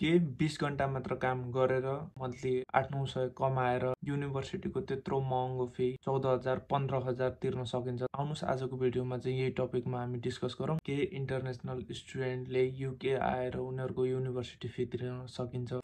के 20 घण्टा मात्र काम गरेर मन्थली 8-900 कमाएर युनिभर्सिटीको त्यत्रो महँगो फी 14,000 15,000 तिर्न सकिन्छ। आउनुस् आजको भिडियोमा चाहिँ यही टपिकमा हामी डिस्कस गरौँ के इन्टरनेसनल स्टुडेन्टले युके आएर उनीहरूको युनिभर्सिटी फी तिर्न सकिन्छ।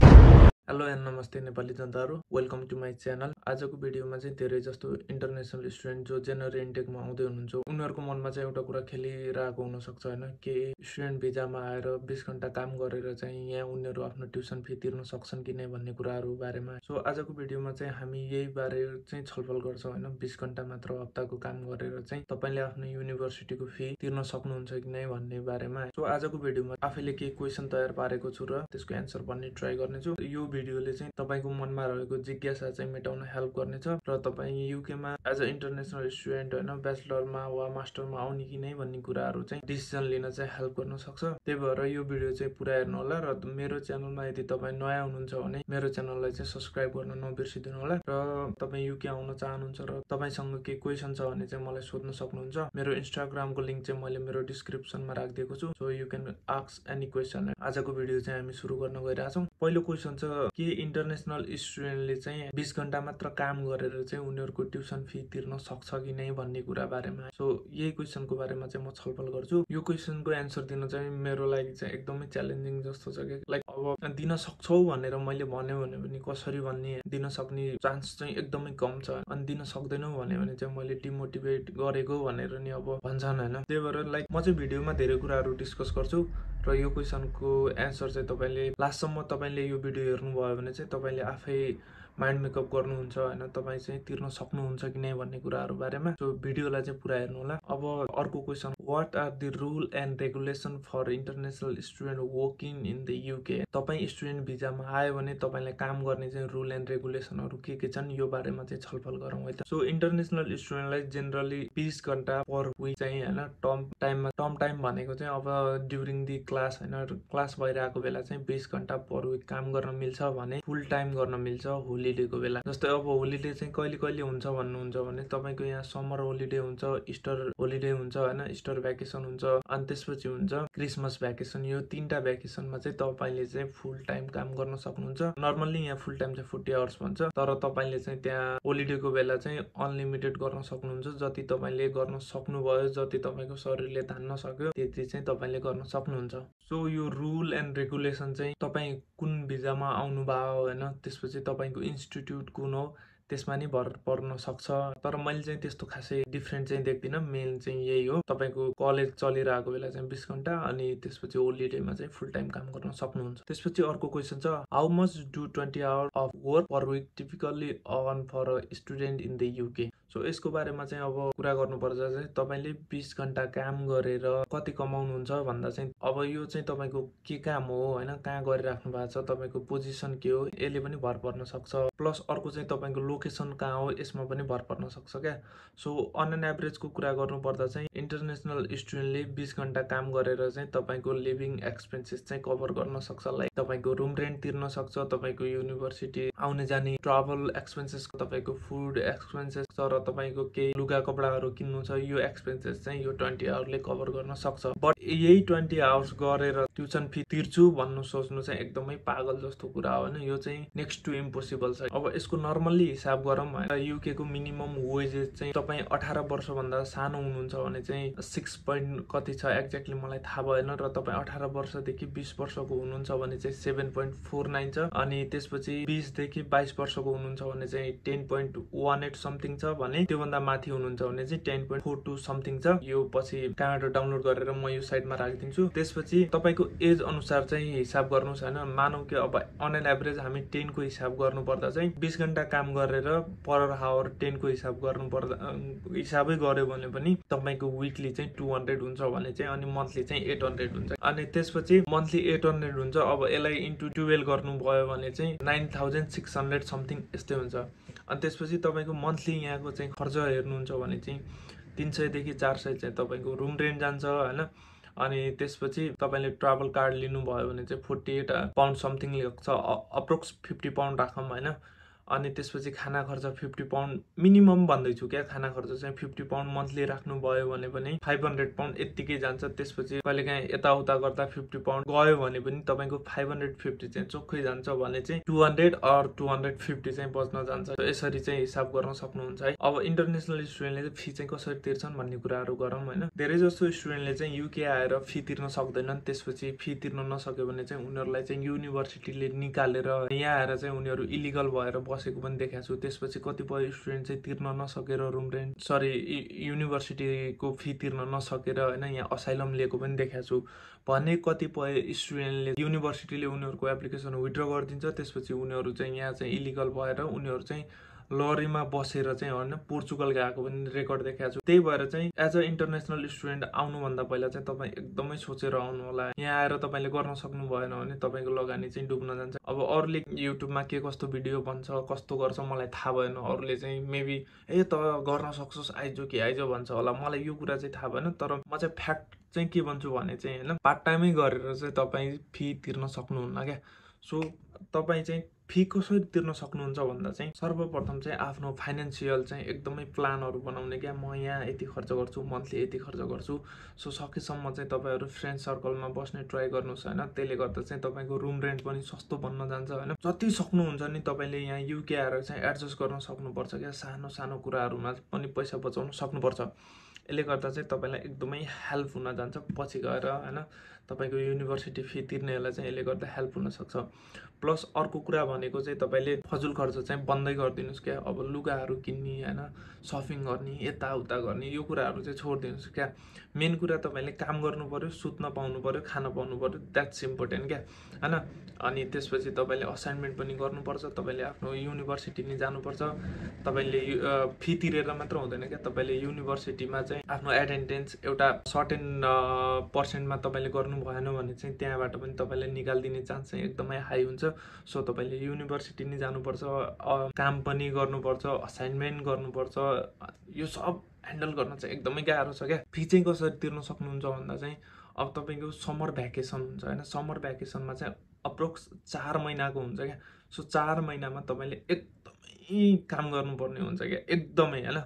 हेलो एन्ड नमस्ते नेपाली जनताहरू, वेलकम टु माई च्यानल। आजको भिडियोमा चाहिँ धेरै जस्तो इन्टरनेसनल स्टुडेन्ट जो जनवरी इन्टेकमा आउँदै हुनुहुन्छ उनीहरूको मनमा चाहिँ एउटा कुरा खेलिरहेको हुनसक्छ होइन, के स्टुडेन्ट भिजामा आएर 20 घण्टा काम गरेर चाहिँ यहाँ उनीहरू आफ्नो ट्युसन फी तिर्न सक्छन् कि नै भन्ने कुराहरू बारेमा। सो आजको भिडियोमा चाहिँ हामी यही बारे चाहिँ छलफल गर्छौँ होइन, 20 घण्टा मात्र हप्ताको काम गरेर चाहिँ तपाईँले आफ्नो युनिभर्सिटीको फी तिर्न सक्नुहुन्छ कि नै भन्ने बारेमा। सो आजको भिडियोमा आफैले केही क्वेसन तयार पारेको छु र त्यसको एन्सर भन्ने ट्राई गर्नेछु। यो भिडियोले चाहिँ तपाईँको मनमा रहेको जिज्ञासा चाहिँ मेटाउन हेल्प गर्नेछ र तपाईँ युकेमा एज अ इन्टरनेसनल स्टुडेन्ट होइन ब्याचलरमा वा मास्टरमा आउने कि नै भन्ने कुराहरू चाहिँ डिसिजन लिन चाहिँ हेल्प गर्न सक्छ। त्यही भएर यो भिडियो चाहिँ पुरा हेर्नु होला र मेरो च्यानलमा यदि तपाईँ नयाँ हुनुहुन्छ भने मेरो च्यानललाई चाहिँ सब्सक्राइब गर्न नबिर्सिदिनु होला र तपाईँ युके आउन चाहनुहुन्छ र तपाईँसँग केही क्वेसन छ भने चाहिँ मलाई सोध्न सक्नुहुन्छ। मेरो इन्स्टाग्रामको लिङ्क चाहिँ मैले मेरो डिस्क्रिप्सनमा राखिदिएको छु, so you can ask any question. आजको भिडियो चाहिँ हामी सुरु गर्न गइरहेछौँ। पहिलो क्वेसन छ के इन्टरनेसनल स्टुडेन्टले चाहिँ 20 घण्टा मात्र काम गरेर चाहिँ उनीहरूको ट्युसन फी तिर्न सक्छ कि नै भन्ने कुरा बारेमा। सो यही क्वेसनको बारेमा चाहिँ म छलफल गर्छु। यो क्वेसनको एन्सर दिन चाहिँ मेरो लागि चाहिँ एकदमै च्यालेन्जिङ जस्तो छ कि लाइक अब दिन सक्छौ भनेर मैले भन्यो भने पनि कसरी भन्ने दिन सक्ने चान्स चाहिँ एकदमै कम छ, अनि दिन सक्दैनौ भन्यो भने चाहिँ मैले डिमोटिभेट गरेको भनेर नि अब भन्छन् होइन। त्यही भएर लाइक म चाहिँ भिडियोमा धेरै कुराहरू डिस्कस गर्छु र यो क्वेसनको एन्सर चाहिँ तपाईँले लास्टसम्म तपाईँले यो भिडियो हेर्नुभयो भने चाहिँ तपाईँले आफै माइन्ड मेकअप गर्नुहुन्छ होइन, तपाईँ चाहिँ तिर्न सक्नुहुन्छ कि नै भन्ने कुराहरू बारेमा। सो भिडियोलाई चाहिँ पुरा हेर्नु होला। अब अर्को question, what are the rule and regulation for international student working in the UK. तपाईँ स्टुडेन्ट भिजामा आयो भने तपाईँलाई काम गर्ने चाहिँ रुल एन्ड रेगुलेसनहरू के छन् यो बारेमा चाहिँ छलफल गरौँ है त। सो इन्टरनेसनल स्टुडेन्टलाई जेनरली 20 घण्टा पर विक चाहिँ होइन टर्म टाइम भनेको चाहिँ अब ड्युरिङ दि क्लास होइन, क्लास भइरहेको बेला चाहिँ 20 घण्टा पर विक काम गर्न मिल्छ भने फुल टाइम गर्न मिल्छ होलिडेको बेला। जस्तै अब होलिडे चाहिँ कहिले कहिले हुन्छ भन्नुहुन्छ भने तपाईँको यहाँ समर होलिडे हुन्छ, इस्टर होलिडे हुन्छ होइन, इस्टर भ्याकेसन हुन्छ, अनि त्यसपछि हुन्छ क्रिसमस भ्याकेसन। यो 3टा भ्याकेसनमा चाहिँ तपाईँले चाहिँ फुल टाइम काम गर्न सक्नुहुन्छ। नर्मल्ली यहाँ फुल टाइम चाहिँ 40 आवर्स भन्छ, तर तपाईँले चाहिँ त्यहाँ होलिडेको बेला चाहिँ अनलिमिटेड गर्न सक्नुहुन्छ। जति तपाईँले गर्न सक्नुभयो, जति तपाईँको शरीरले धान्न सक्यो त्यति चाहिँ तपाईँले गर्न सक्नुहुन्छ। सो यो रुल एन्ड रेगुलेसन चाहिँ तपाईँ कुन भिजामा आउनुभयो होइन, त्यसपछि तपाईँको इन्स्टिट्युट कुन हो त्यसमा नि भर पर्न सक्छ। तर मैले चाहिँ त्यस्तो खासै डिफ्रेन्ट चाहिँ देख्दिनँ, मेन चाहिँ यही हो तपाईको कलेज चलिरहेको बेला चाहिँ 20 घण्टा अनि त्यसपछि होलिडेमा चाहिँ फुल टाइम काम गर्न सक्नुहुन्छ। त्यसपछि अर्को क्वेसन छ, how much do 20 hours of work per week typically earn for a student in the UK. So यसको बारेमा चाहिँ अब कुरा गर्नुपर्छ चाहिँ तपाईँले 20 घण्टा काम गरेर कति कमाउनुहुन्छ भन्दा चाहिँ अब यो चाहिँ तपाईँको के काम हो होइन, कहाँ गरिराख्नु भएको छ, तपाईँको पोजिसन के हो यसले पनि भर पर्न सक्छ। प्लस अर्को चाहिँ तपाईँको लोकेसन कहाँ हो यसमा पनि भर पर्न सक्छ क्या। सो अन एन एभरेजको कुरा गर्नुपर्दा चाहिँ इन्टरनेसनल स्टुडेन्टले 20 घण्टा काम गरेर चाहिँ तपाईँको लिभिङ एक्सपेन्सेस चाहिँ कभर गर्न सक्छ। लाइक तपाईँको रुम रेन्ट तिर्न सक्छ, तपाईँको युनिभर्सिटी आउने जाने ट्राभल एक्सपेन्सेस, तपाईँको फुड एक्सपेन्सेस र तपाईँको केही लुगा कपडाहरू किन्नु छ यो एक्सपेन्सेस चाहिँ यो 20 आवर्सले कभर गर्न सक्छ। बट यही 20 आवर्स गरेर ट्युसन फी तिर्छु भन्नु सोच्नु चाहिँ एकदमै पागल जस्तो कुरा हो होइन, यो चाहिँ नेक्स्ट टु इम्पोसिबल छ। अब यसको नर्मल्ली हिसाब गरौँ होइन, युकेको मिनिमम वेजेस चाहिँ तपाईँ 18 वर्षभन्दा सानो हुनुहुन्छ भने चाहिँ 6 पोइन्ट कति छ एक्ज्याक्टली मलाई थाहा भएन, र तपाईँ 18 वर्षदेखि 20 वर्षको हुनुहुन्छ भने चाहिँ 7.49 छ, अनि त्यसपछि 20 देखि 22 वर्षको हुनुहुन्छ भने चाहिँ 10.18 समथिङ छ, भने त्योभन्दा माथि हुनुहुन्छ भने चाहिँ 10.42 समथिङ छ। यो पछि कहाँबाट डाउनलोड गरेर म यो साइटमा राखिदिन्छु। त्यसपछि तपाईँको एज अनुसार चाहिँ हिसाब गर्नुहोस् होइन, मानौ कि अब अन एन एभरेज हामी 10 को हिसाब गर्नुपर्दा चाहिँ 20 घण्टा काम गरेर पर आवर 10 को हिसाब गर्नुपर्दा हिसाबै गर्यो भने पनि तपाईँको विकली चाहिँ 200 हुन्छ भने चाहिँ, अनि मन्थली चाहिँ 800 हुन्छ, अनि त्यसपछि मन्थली 800 हुन्छ। अब यसलाई इन्टु 12 गर्नुभयो भने चाहिँ 9600 समथिङ यस्तै हुन्छ। अनि त्यसपछि तपाईँको मन्थली यहाँको चाहिँ खर्च हेर्नुहुन्छ भने चाहिँ 300 देखि 400 चाहिँ तपाईँको रुम रेन्ट जान्छ होइन, अनि त्यसपछि तपाईँले ट्राभल कार्ड लिनुभयो भने चाहिँ 48 पाउन्ड समथिङ लाग्छ, अप्रोक्स 50 पाउन्ड राखौँ होइन, अनि त्यसपछि खाना खर्च 50 पाउन्ड मिनिमम भन्दैछु क्या, खाना खर्च चाहिँ 50 पाउन्ड मन्थली राख्नुभयो भने पनि 500 पाउन्ड यत्तिकै जान्छ। त्यसपछि कहिलेकाहीँ यताउता गर्दा 50 पाउन्ड गयो भने पनि तपाईँको 550 चाहिँ चोखै जान्छ भने चाहिँ 200 अर 250 चाहिँ बच्न जान्छ। यसरी चाहिँ हिसाब गर्न सक्नुहुन्छ है। अब इन्टरनेसनल स्टुडेन्टले चाहिँ फी चाहिँ कसरी तिर्छन् भन्ने कुराहरू गरौँ होइन। धेरै जस्तो स्टुडेन्टले चाहिँ युके आएर फी तिर्न सक्दैनन्। त्यसपछि फी तिर्न नसक्यो भने चाहिँ उनीहरूलाई चाहिँ युनिभर्सिटीले निकालेर यहाँ आएर चाहिँ उनीहरू इलिगल भएर बसेको पनि देखाएको छु। त्यसपछि कतिपय स्टुडेन्ट चाहिँ तिर्न नसकेर रुम रेन्ट युनिभर्सिटीको फी तिर्न नसकेर होइन यहाँ असाइलम लिएको पनि देखाएको छु। भने कतिपय स्टुडेन्टले युनिभर्सिटीले उनीहरूको एप्लिकेसन विथड्र गरिदिन्छ। त्यसपछि उनीहरू चाहिँ यहाँ चाहिँ इलिगल भएर उनीहरू चाहिँ लरीमा बसेर चाहिँ होइन पोर्चुगल गएको पनि रेकर्ड देखाएको छु। त्यही भएर चाहिँ एज अ इन्टरनेसनल स्टुडेन्ट आउनुभन्दा पहिला चाहिँ तपाईँ एकदमै सोचेर आउनु होला। यहाँ आएर तपाईँले गर्न सक्नु भएन भने तपाईँको लगानी चाहिँ डुब्न जान्छ। अब अरूले युट्युबमा के कस्तो भिडियो भन्छ कस्तो गर्छ मलाई थाहा भएन। अरूले चाहिँ मेबी त गर्न सक्छस् आइजो कि आइजो भन्छ होला, मलाई यो कुरा चाहिँ थाहा भएन। तर म चाहिँ फ्याक्ट चाहिँ के भन्छु भने चाहिँ होइन पार्ट टाइमै गरेर चाहिँ तपाईँ फी तिर्न सक्नुहुन्न क्या। सो तपाईँ चाहिँ फी कसरी तिर्न सक्नुहुन्छ भन्दा चाहिँ सर्वप्रथम चाहिँ आफ्नो फाइनेन्सियल चाहिँ एकदमै प्लानहरू बनाउने क्या। म यहाँ यति खर्च गर्छु, मन्थली यति खर्च गर्छु। सो सकेसम्म चाहिँ तपाईँहरू फ्रेन्ड सर्कलमा बस्ने ट्राई गर्नुहोस् होइन। त्यसले गर्दा चाहिँ तपाईँको रुम रेन्ट पनि सस्तो बन्न जान्छ होइन। जति सक्नुहुन्छ नि तपाईँले यहाँ युके आएर चाहिँ एडजस्ट गर्न सक्नुपर्छ क्या। सानो सानो कुराहरूमा पनि पैसा बचाउन सक्नुपर्छ। यसले गर्दा चाहिँ तपाईँलाई एकदमै हेल्प हुन जान्छ पछि गएर होइन। तपाईँको युनिभर्सिटी फी तिर्नेहरूलाई चाहिँ यसले गर्दा हेल्प हुनसक्छ। प्लस अर्को कुरा भनेको चाहिँ तपाईँले फजुल खर्च चाहिँ बन्दै गरिदिनुहोस् क्या। अब लुगाहरू किन्ने होइन, सपिङ गर्ने, यताउता गर्ने यो कुराहरू चाहिँ छोडिदिनुहोस् क्या। मेन कुरा तपाईँले काम गर्नु पऱ्यो, सुत्न पाउनु पऱ्यो, खान पाउनु पऱ्यो, द्याट्स इम्पोर्टेन्ट क्या होइन। अनि त्यसपछि तपाईँले असाइनमेन्ट पनि गर्नुपर्छ, तपाईँले आफ्नो युनिभर्सिटी नि जानुपर्छ। तपाईँले फी तिरेर मात्र हुँदैन क्या, तपाईँले युनिभर्सिटीमा चाहिँ आफ्नो एटेन्डेन्स एउटा सर्टेन पर्सेन्टमा तपाईँले गर्नु भएन भने चाहिँ त्यहाँबाट पनि तपाईँले निकालिदिने चान्स चाहिँ एकदमै हाई हुन्छ। सो तपाईँले युनिभर्सिटी नि जानुपर्छ, काम पनि गर्नुपर्छ, असाइनमेन्ट गर्नुपर्छ। यो सब ह्यान्डल गर्न चाहिँ एकदमै गाह्रो छ क्या। फी चाहिँ कसरी तिर्न सक्नुहुन्छ भन्दा चाहिँ अब तपाईँको समर भ्याकेसन हुन्छ होइन। समर भ्याकेसनमा चाहिँ अप्रोक्स 4 महिनाको हुन्छ क्या। सो 4 महिनामा तपाईँले एकदमै काम गर्नुपर्ने हुन्छ क्या, एकदमै होइन।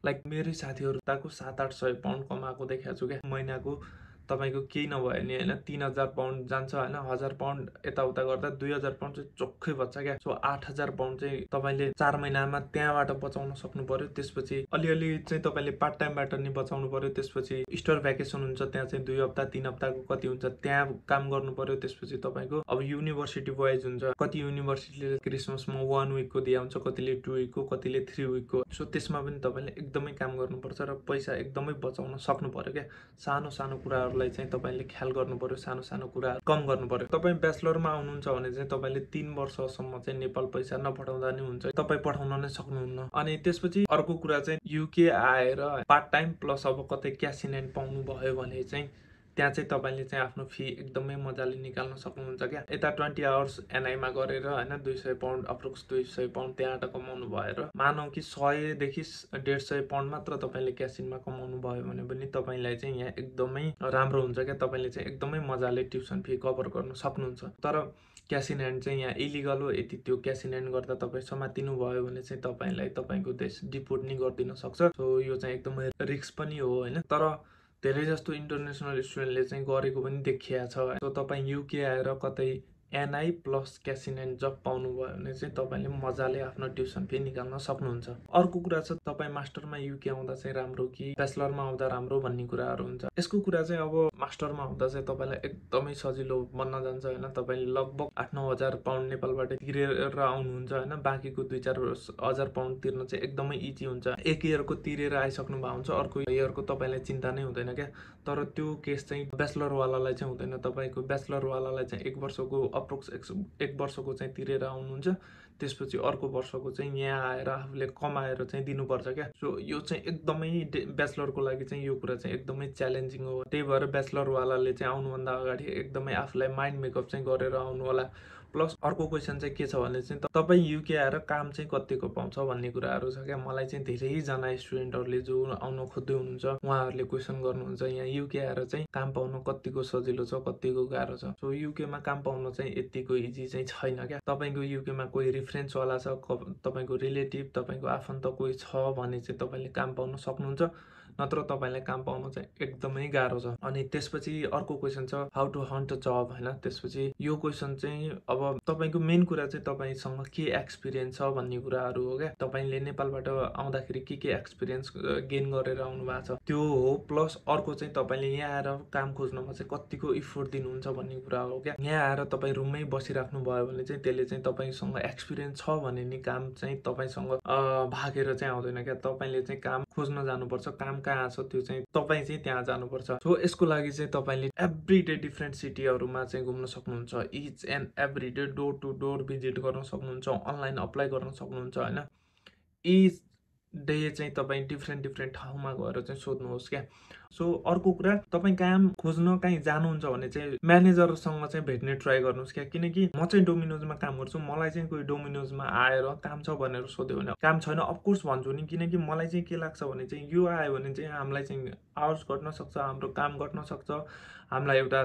लाइक मेरै साथीहरू ताको 700-800 पाउन्ड कमाएको देखाएको छु क्या महिनाको। तपाईँको केही नभए नि होइन 3000 पाउन्ड जान्छ होइन। 1000 पाउन्ड यताउता गर्दा 2000 पाउन्ड चाहिँ चोखै बच्छ क्या। सो 8000 पाउन्ड चाहिँ तपाईँले 4 महिनामा त्यहाँबाट बचाउन सक्नु पर्यो। त्यसपछि अलिअलि चाहिँ तपाईँले पार्ट टाइमबाट नि बचाउनु पर्यो। त्यसपछि इस्टर भ्याकेसन हुन्छ, त्यहाँ चाहिँ 2 हप्ता 3 हप्ताको कति हुन्छ त्यहाँ काम गर्नु पर्यो। त्यसपछि तपाईँको अब युनिभर्सिटी वाइज हुन्छ, कति युनिभर्सिटीले क्रिसमसमा 1 विकको दिया हुन्छ, कतिले 2 विकको, कतिले 3 विकको। सो त्यसमा पनि तपाईँले एकदमै काम गर्नुपर्छ र पैसा एकदमै बचाउन सक्नु पर्यो क्या। सानो सानो कुराहरूलाई चाहिँ तपाईँले ख्याल गर्नु पर्यो, सानो सानो कुरा कम गर्नु पर्यो। तपाईँ ब्याचलरमा आउनुहुन्छ भने चाहिँ तपाईँले 3 वर्षसम्म चाहिँ नेपाल पैसा नपठाउँदा नि हुन्छ, तपाईँ पठाउन नै सक्नुहुन्न। अनि त्यसपछि अर्को कुरा चाहिँ युके आएर पार्ट टाइम प्लस अब कतै क्यास इन ह्यान्ड पाउनु भयो भने चाहिँ त्यहाँ चाहिँ तपाईँले चाहिँ आफ्नो फी एकदमै मजाले निकाल्न सक्नुहुन्छ क्या। यता 20 आवर्स एनआईमा गरेर होइन 200 पाउन्ड अप्रोक्स 200 पाउन्ड त्यहाँबाट कमाउनु भएर मानौँ कि 100 देखि 150 पाउन्ड मात्र तपाईँले क्यास इनमा कमाउनु भयो भने पनि तपाईँलाई चाहिँ यहाँ एकदमै राम्रो हुन्छ क्या। तपाईँले चाहिँ एकदमै मजाले ट्युसन फी कभर गर्न सक्नुहुन्छ। तर क्यास इन ह्यान्ड चाहिँ यहाँ इलिगल हो। यदि त्यो क्यास इन ह्यान्ड गर्दा तपाईँ समातिनु भयो भने चाहिँ तपाईँलाई तपाईँको देश डिपोर्ट नि गरिदिन सक्छ। सो यो चाहिँ एकदमै रिस्क पनि हो होइन। तर धेरै जस्तो इन्टरनेसनल स्टुडेन्टले चाहिँ गरेको पनि देखिया छ। सो तपाईँ युके आएर कतै NI plus cash in hand जब पाउनुभयो भने चाहिँ तपाईँले मजाले आफ्नो ट्युसन फी निकाल्न सक्नुहुन्छ। अर्को कुरा छ तपाईँ मास्टरमा युके आउँदा चाहिँ राम्रो कि ब्याचलरमा आउँदा राम्रो भन्ने कुराहरू हुन्छ। यसको कुरा चाहिँ अब मास्टरमा आउँदा चाहिँ तपाईँलाई एकदमै सजिलो बन्न जान्छ होइन। तपाईँले लगभग 8-9 हजार पाउन्ड नेपालबाट तिरेर आउनुहुन्छ होइन। बाँकीको 2-4 हजार पाउन्ड तिर्न चाहिँ एकदमै इजी हुन्छ। एक इयरको तिरेर आइसक्नु भएको हुन्छ, अर्को इयरको तपाईँलाई चिन्ता नै हुँदैन क्या। तर त्यो केस चाहिँ ब्याचलरवालालाई चाहिँ हुँदैन। तपाईँको ब्याचलरवालालाई चाहिँ 1 वर्षको अप्रोक्स 1 वर्षको चाहिँ तिरेर आउनुहुन्छ। त्यसपछि अर्को वर्षको चाहिँ यहाँ आएर आफूले कमाएर चाहिँ दिनुपर्छ क्या। सो यो चाहिँ एकदमै ब्याचलरको लागि चाहिँ यो कुरा चाहिँ एकदमै च्यालेन्जिङ हो। त्यही भएर ब्याचलरवालाले चाहिँ आउनुभन्दा अगाडि एकदमै आफूलाई माइन्ड मेकअप चाहिँ गरेर आउनु होला। प्लस अर्को क्वेसन चाहिँ के छ भने चाहिँ तपाईँ युके आएर काम चाहिँ कतिको पाउँछ भन्ने कुराहरू छ क्या। मलाई चाहिँ धेरैजना स्टुडेन्टहरूले जो आउन खोज्दै हुनुहुन्छ उहाँहरूले क्वेसन गर्नुहुन्छ यहाँ युके आएर चाहिँ काम पाउन कतिको सजिलो छ कतिको गाह्रो छ। सो युकेमा काम पाउन चाहिँ यतिको इजी चाहिँ छैन क्या। तपाईँको युकेमा कोही रिफरेन्सवाला छ, तपाईँको रिलेटिभ, तपाईँको आफन्त कोही छ भने चाहिँ तपाईँले काम पाउन सक्नुहुन्छ, नत्र तपाईँलाई काम पाउन चाहिँ एकदमै गाह्रो छ। अनि त्यसपछि अर्को क्वेसन छ हाउ टु हन्ट अ जब होइन। त्यसपछि यो क्वेसन चाहिँ अब तपाईँको मेन कुरा चाहिँ तपाईँसँग के एक्सपिरियन्स छ भन्ने कुराहरू हो क्या। तपाईँले नेपालबाट आउँदाखेरि के एक्सपिरियन्स गेन गरेर आउनु भएको छ त्यो हो। प्लस अर्को चाहिँ तपाईँले यहाँ आएर काम खोज्नमा चाहिँ कतिको इफोर्ट दिनुहुन्छ भन्ने कुरा हो क्या। यहाँ आएर तपाईँ रुममै बसिराख्नु भयो भने चाहिँ त्यसले चाहिँ तपाईँसँग एक्सपिरियन्स छ भने नि काम चाहिँ तपाईँसँग भागेर चाहिँ आउँदैन क्या। तपाईँले चाहिँ काम खोज्न जानुपर्छ, काम कहाँ छ त्यो चाहिँ तपाईँ चाहिँ त्यहाँ जानुपर्छ। सो यसको लागि चाहिँ तपाईँले एभ्री डे डिफ्रेन्ट सिटीहरूमा चाहिँ घुम्न सक्नुहुन्छ, each and every day door to door visit गर्न सक्नुहुन्छ, अनलाइन अप्लाई गर्न सक्नुहुन्छ होइन। इच डे चाहिँ तपाईँ डिफ्रेन्ट ठाउँमा गएर चाहिँ सोध्नुहोस् क्या। सो अर्को कुरा तपाईँ काम खोज्न कहीँ जानुहुन्छ भने चाहिँ म्यानेजरसँग चाहिँ भेट्ने ट्राई गर्नुहोस् क्या। किनकि म चाहिँ डोमिनोजमा काम गर्छु, मलाई चाहिँ कोही डोमिनोजमा आएर काम छ भनेर सोध्यो भने काम छैन अफकोर्स भन्छु नि। किनकि मलाई चाहिँ के लाग्छ भने चाहिँ यो आयो भने चाहिँ हामीलाई चाहिँ आवर्स घट्न सक्छ, हाम्रो काम घट्न सक्छ, हामीलाई एउटा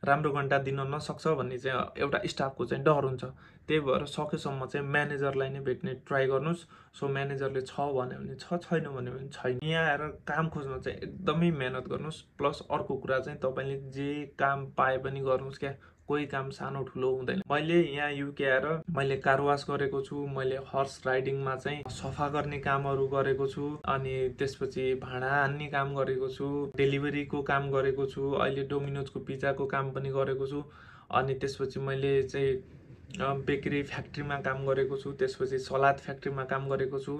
राम्रो घन्टा दिन नसक्छ भन्ने चाहिँ एउटा स्टाफको चाहिँ डर हुन्छ। त्यही भएर सकेसम्म चाहिँ म्यानेजरलाई नै भेट्ने ट्राई गर्नुहोस्। सो म्यानेजरले छ भन्यो भने छ, छैन भन्यो भने छैन। यहाँ आएर काम खोज्न चाहिँ एकदमै मेहनत गर्नुहोस्। प्लस अर्को कुरा चाहिँ तपाईँले जे काम पाए पनि गर्नुहोस् क्या, कोही काम सानो ठुलो हुँदैन। मैले यहाँ युके आएर मैले कार वास गरेको छु, मैले हर्स राइडिङमा चाहिँ सफा गर्ने कामहरू गरेको छु, अनि त्यसपछि भाँडा हान्ने काम गरेको छु, डेलिभरीको काम गरेको छु, अहिले डोमिनोजको पिज्जाको काम पनि गरेको छु, अनि त्यसपछि मैले चाहिँ बेकरी फ्याक्ट्रीमा काम गरेको छु, त्यसपछि सलाद फ्याक्ट्रीमा काम गरेको छु।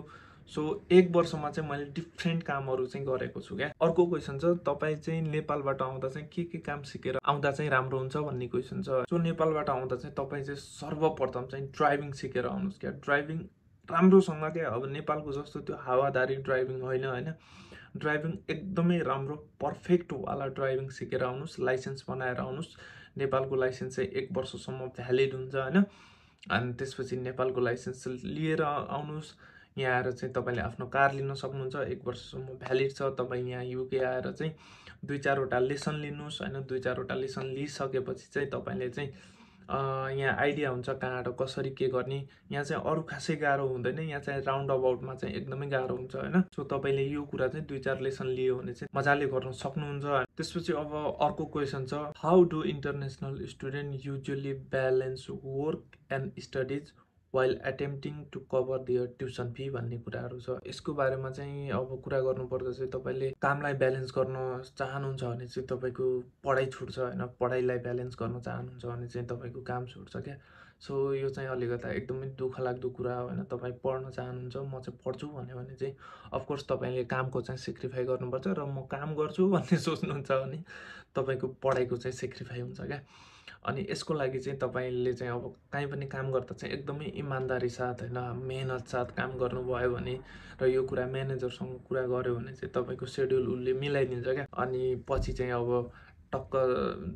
सो एक वर्षमा चाहिँ मैले डिफ्रेन्ट कामहरू चाहिँ गरेको छु क्या। अर्को क्वेसन छ तपाईँ चाहिँ नेपालबाट आउँदा चाहिँ के काम सिकेर आउँदा चाहिँ राम्रो हुन्छ भन्ने क्वेसन छ। सो नेपालबाट आउँदा चाहिँ तपाईँ चाहिँ सर्वप्रथम चाहिँ ड्राइभिङ सिकेर आउनुहोस् क्या। ड्राइभिङ राम्रोसँग क्या। अब नेपालको जस्तो त्यो हावादारी ड्राइभिङ होइन, ड्राइभिङ एकदमै राम्रो पर्फेक्टवाला ड्राइभिङ सिकेर आउनुहोस्, लाइसेन्स बनाएर आउनुहोस्। नेपालको लाइसेन्स चाहिँ 1 वर्षसम्म भ्यालिड हुन्छ होइन। अनि त्यसपछि नेपालको लाइसेन्स लिएर आउनुहोस्। यहाँ आएर चाहिँ तपाईँले आफ्नो कार लिन सक्नुहुन्छ, 1 वर्षसम्म भ्यालिड छ। तपाईँ यहाँ युके आएर चाहिँ 2-4वटा लेसन लिनुहोस् होइन। 2-4वटा लेसन लिइसकेपछि चाहिँ तपाईँले चाहिँ यहाँ आइडिया हुन्छ कहाँबाट कसरी के गर्ने। यहाँ चाहिँ अरू खासै गाह्रो हुँदैन, यहाँ चाहिँ राउन्ड अबाउटमा चाहिँ एकदमै गाह्रो हुन्छ होइन। सो तपाईँले यो कुरा चाहिँ 2-4 लेसन लियो भने चाहिँ मजाले गर्न सक्नुहुन्छ। त्यसपछि अब अर्को क्वेसन छ how do international student usually balance work and studies while attempting to cover their tuition fee भन्ने कुराहरू छ। यसको बारेमा चाहिँ अब कुरा गर्नुपर्दा चाहिँ तपाईँले कामलाई ब्यालेन्स गर्न चाहनुहुन्छ भने चाहिँ तपाईँको पढाइ छुट्छ होइन, पढाइलाई ब्यालेन्स गर्न चाहनुहुन्छ भने चाहिँ तपाईँको काम छुट्छ क्या। सो यो चाहिँ अलिकता एकदमै दुःख लाग्दो कुरा हो होइन। तपाईँ पढ्न चाहनुहुन्छ, म चाहिँ पढ्छु भन्यो भने चाहिँ अफकोर्स तपाईँले कामको चाहिँ सेक्रिफाई गर्नुपर्छ, र म काम गर्छु भन्ने सोच्नुहुन्छ भने तपाईँको पढाइको चाहिँ सेक्रिफाई हुन्छ क्या। अनि यसको लागि चाहिँ तपाईँले चाहिँ अब कहीँ पनि काम गर्दा चाहिँ एकदमै इमान्दारी साथ होइन, मेहनत साथ काम गर्नुभयो भने र यो कुरा म्यानेजरसँग कुरा गऱ्यो भने चाहिँ तपाईँको सेड्युल उसले मिलाइदिन्छ क्या। अनि पछि चाहिँ अब टक्क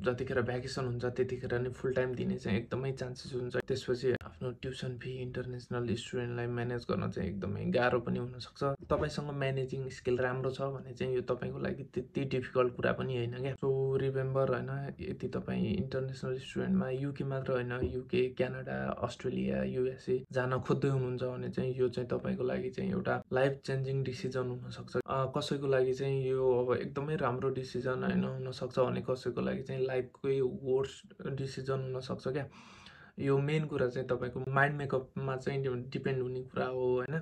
जतिखेर भ्याकेसन हुन्छ त्यतिखेर नि फुल टाइम दिने चाहिँ एकदमै चान्सेस हुन्छ। त्यसपछि आफ्नो ट्युसन फी इन्टरनेसनल स्टुडेन्टलाई म्यानेज गर्न चाहिँ एकदमै गाह्रो पनि हुनसक्छ। तपाईँसँग म्यानेजिङ स्किल राम्रो छ भने चाहिँ यो तपाईँको लागि त्यति डिफिकल्ट कुरा पनि होइन क्या। सो रिमेम्बर होइन, यदि तपाईँ इन्टरनेसनल स्टुडेन्टमा युके मात्र होइन, युके, क्यानाडा, अस्ट्रेलिया, युएसए जान खोज्दै हुनुहुन्छ भने चाहिँ यो चाहिँ तपाईँको लागि चाहिँ एउटा लाइफ चेन्जिङ डिसिजन हुनसक्छ। कसैको लागि चाहिँ यो अब एकदमै राम्रो डिसिजन होइन हुनसक्छ भने कसैको लागि चाहिँ लाइफकै वर्स्ट डिसिजन हुनसक्छ क्या। यो मेन कुरा चाहिँ तपाईँको माइन्ड मेकअपमा चाहिँ डिपेन्ड हुने कुरा हो होइन।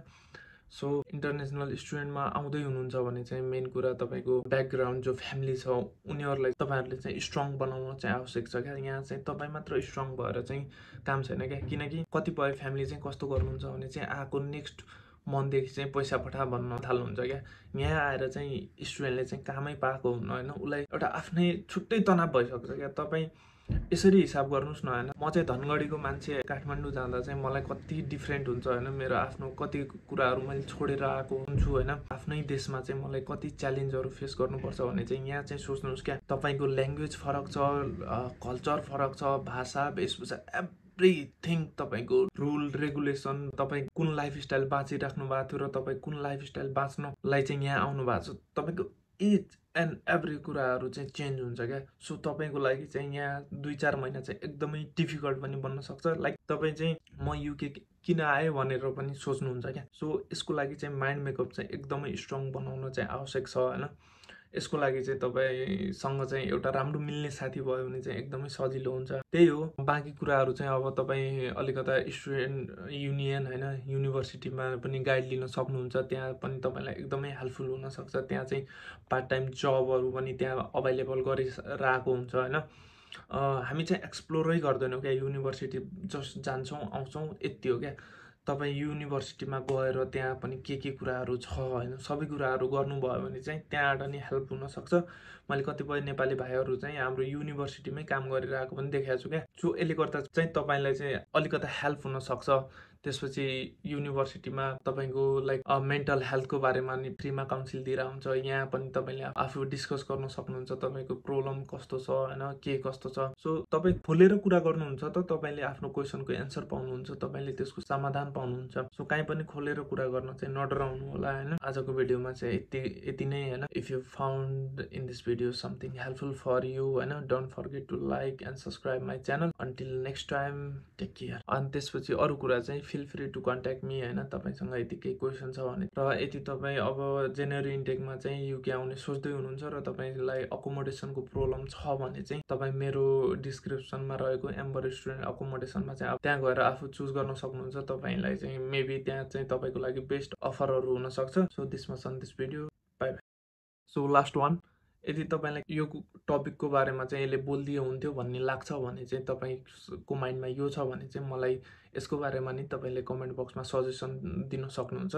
सो इन्टरनेसनल स्टुडेन्टमा आउँदै हुनुहुन्छ भने चाहिँ मेन कुरा तपाईँको ब्याकग्राउन्ड जो फ्यामिली छ उनीहरूलाई तपाईँहरूले चाहिँ स्ट्रङ बनाउन चाहिँ आवश्यक छ क्या। यहाँ चाहिँ तपाईँ मात्र स्ट्रङ भएर चाहिँ काम छैन क्या। किनकि कतिपय फ्यामिली चाहिँ कस्तो गर्नुहुन्छ भने चाहिँ आएको नेक्स्ट मनदेखि चाहिँ पैसा पठा भन्न थाल्नुहुन्छ क्या। यहाँ आएर चाहिँ स्टुडेन्टले चाहिँ कामै पाएको हुन्न होइन, उसलाई एउटा आफ्नै छुट्टै तनाव भइसक्छ क्या। तपाईँ यसरी हिसाब गर्नुहोस् न होइन, म चाहिँ धनगढीको मान्छे काठमाडौँ जाँदा चाहिँ मलाई कति डिफ्रेन्ट हुन्छ होइन। मेरो आफ्नो कति कुराहरू मैले छोडेर आएको हुन्छु होइन। आफ्नै देशमा चाहिँ मलाई कति च्यालेन्जहरू फेस गर्नुपर्छ भने चाहिँ यहाँ चाहिँ सोच्नुहोस् क्या। तपाईँको ल्याङ्ग्वेज फरक छ, कल्चर फरक छ, भाषा, वेशभूषा एभ्रिथिङ तपाईँको रुल रेगुलेसन, तपाईँ कुन लाइफस्टाइल बाँचिराख्नु भएको थियो र तपाईँ कुन लाइफस्टाइल बाँच्नलाई चाहिँ यहाँ आउनु भएको छ, तपाईँको इच एन्ड एभ्री कुराहरू चाहिँ चेन्ज हुन्छ क्या। सो तपाईँको लागि चाहिँ यहाँ 2-4 महिना चाहिँ एकदमै डिफिकल्ट पनि बन्न सक्छ। लाइक तपाईँ चाहिँ म युके किन आएँ भनेर पनि सोच्नुहुन्छ क्या। सो यसको लागि चाहिँ माइन्ड मेकअप चाहिँ एकदमै स्ट्रङ बनाउन चाहिँ आवश्यक छ होइन। यसको लागि चाहिँ तपाईँसँग चाहिँ एउटा राम्रो मिल्ने साथी भयो भने चाहिँ एकदमै सजिलो हुन्छ। त्यही हो, बाँकी कुराहरू चाहिँ अब तपाईँ अलिकता स्टुडेन्ट युनियन होइन युनिभर्सिटीमा पनि गाइड लिन सक्नुहुन्छ। त्यहाँ पनि तपाईँलाई एकदमै हेल्पफुल हुनसक्छ। त्यहाँ चाहिँ पार्ट टाइम जबहरू पनि त्यहाँ अभाइलेबल गरिरहेको हुन्छ होइन। हामी चाहिँ एक्सप्लोरै गर्दैनौँ क्या, युनिभर्सिटी जस्ट जान्छौँ आउँछौँ यति हो क्या। तपाईँ युनिभर्सिटीमा गएर त्यहाँ पनि के कुराहरू छ होइन सबै कुराहरू गर्नुभयो भने चाहिँ त्यहाँबाट नि हेल्प हुनसक्छ। मैले कतिपय नेपाली भाइहरू चाहिँ हाम्रो युनिभर्सिटीमै काम गरिरहेको पनि देखाएको छु क्या। सो यसले गर्दा चाहिँ तपाईँलाई चाहिँ अलिकता हेल्प हुनसक्छ। त्यसपछि युनिभर्सिटीमा तपाईँको लाइक मेन्टल हेल्थको बारेमा नि फ्रीमा काउन्सिल दिइरहेको हुन्छ। यहाँ पनि तपाईँले आफू डिस्कस गर्न सक्नुहुन्छ, तपाईँको प्रब्लम कस्तो छ होइन के कस्तो छ। सो तपाईँ खोलेर कुरा गर्नुहुन्छ त तपाईँले आफ्नो क्वेसनको एन्सर पाउनुहुन्छ, तपाईँले त्यसको समाधान पाउनुहुन्छ। सो काहीँ पनि खोलेर कुरा गर्न चाहिँ नडराउनु होला होइन। आजको भिडियोमा चाहिँ यति नै होइन। If you found in this video something helpful for you होइन, don't forget to like and subscribe my channel. Until next time, take care. अनि त्यसपछि अरू कुरा चाहिँ feel free to contact me होइन। तपाईँसँग यति केही क्वेसन छ भने र यदि तपाईँ अब जनवरी इन्टेकमा चाहिँ युके आउने सोच्दै हुनुहुन्छ र तपाईँलाई अकोमोडेसनको प्रब्लम छ भने चाहिँ तपाईँ मेरो डिस्क्रिप्सनमा रहेको एम्बर स्टुडेन्ट अकोमोडेसनमा चाहिँ त्यहाँ गएर आफू चुज गर्न सक्नुहुन्छ। तपाईँलाई चाहिँ मेबी त्यहाँ चाहिँ तपाईँको लागि बेस्ट अफरहरू हुनसक्छ। So this much on this video, bye bye. So last one, यदि तपाईँलाई यो टपिकको बारेमा चाहिँ यसले बोलिदियो हुन्थ्यो भन्ने लाग्छ भने चाहिँ तपाईँको माइन्डमा यो छ भने चाहिँ मलाई यसको बारेमा नि तपाईँले कमेन्ट बक्समा सजेसन दिन सक्नुहुन्छ।